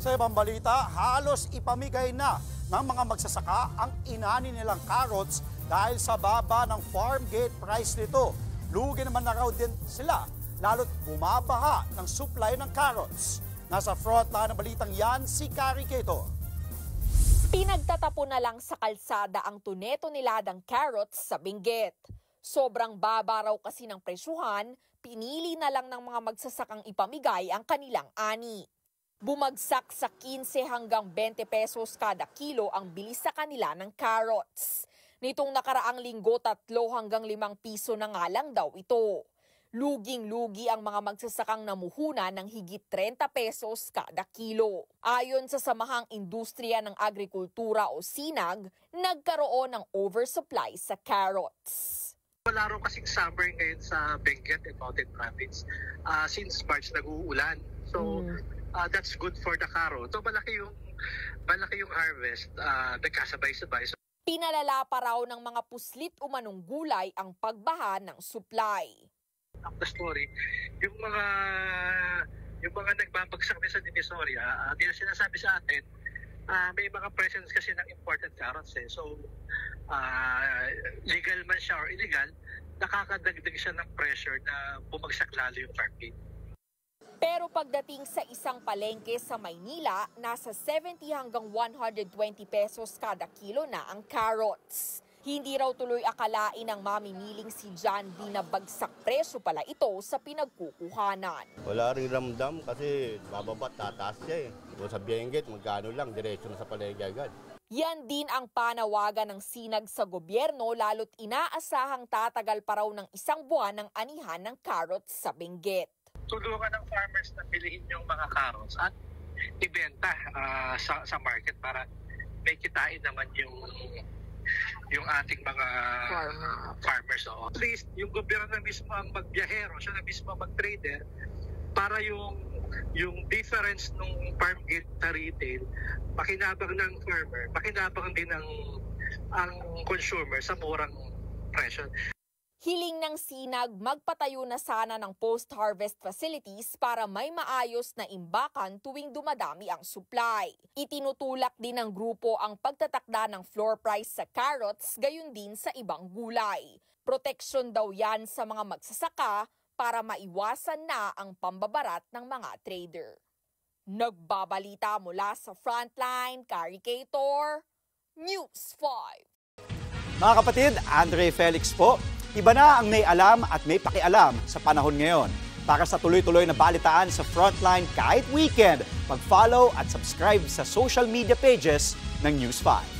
Sa ibang balita, halos ipamigay na ng mga magsasaka ang inani nilang carrots dahil sa baba ng farm gate price nito. Lugi naman na raw din sila, lalo't bumabaha ng supply ng carrots. Nasa frontline ng balitang yan si Kari Keto. Pinagtatapon na lang sa kalsada ang tuneto niladang carrots sa Benguet. Sobrang baba raw kasi ng presyuhan, pinili na lang ng mga magsasakang ipamigay ang kanilang ani. Bumagsak sa 15 hanggang 20 pesos kada kilo ang bilis sa kanila ng carrots. Nitong nakaraang linggo, 3 hanggang 5 piso na nga lang daw ito. Luging-lugi ang mga magsasakang namuhunan ng higit 30 pesos kada kilo. Ayon sa Samahang Industriya ng Agrikultura o SINAG, nagkaroon ng oversupply sa carrots. Wala raw kasing summer ngayon sa Benguet and Mountain Province. Since March nag-uulan. So that's good for the carrot. So malaki yung harvest, nagkasabay-sabay. Pinalala pa raw ng mga puslit umanong gulay ang pagbaha ng supply. Ang the story, yung mga nagbabagsak din sa Divisoria, nila sinasabi sa atin, may mga presence kasi ng imported carrots eh. So legal man siya or illegal, nakakadagdag siya ng pressure na bumagsak lalo yung farm gate. Pero pagdating sa isang palengke sa Maynila, nasa 70 hanggang 120 pesos kada kilo na ang carrots. Hindi raw tuloy akalain ng mamimiling si John D na bagsak presyo pala ito sa pinagkukuhanan. Wala rin ramdam kasi bababa, tataas siya eh. Kung sa Benguet, magkano lang, diretso na sa palengke agad. Yan din ang panawagan ng SINAG sa gobyerno lalo't inaasahang tatagal pa raw ng 1 buwan ng anihan ng carrots sa Benguet. Tulungan ng farmers na bilihin yung mga carrots at ibenta sa market para may kitain naman yung ating mga farmers. So, at least yung gobyerno na mismo ang magbiyahero, siya na mismo mag-trader para yung difference ng farm gate na retail, makinabang ng farmer, makinabang din ang consumer sa murang presyo. Hiling ng SINAG, magpatayo na sana ng post-harvest facilities para may maayos na imbakan tuwing dumadami ang supply. Itinutulak din ng grupo ang pagtatakda ng floor price sa carrots, gayon din sa ibang gulay. Proteksyon daw yan sa mga magsasaka para maiwasan na ang pambabarat ng mga trader. Nagbabalita mula sa Frontline, Kari Ketor, News 5. Mga kapatid, Andre Felix po. Iba na ang may alam at may pakialam sa panahon ngayon. Para sa tuloy-tuloy na balitaan sa Frontline kahit weekend, mag-follow at subscribe sa social media pages ng News 5.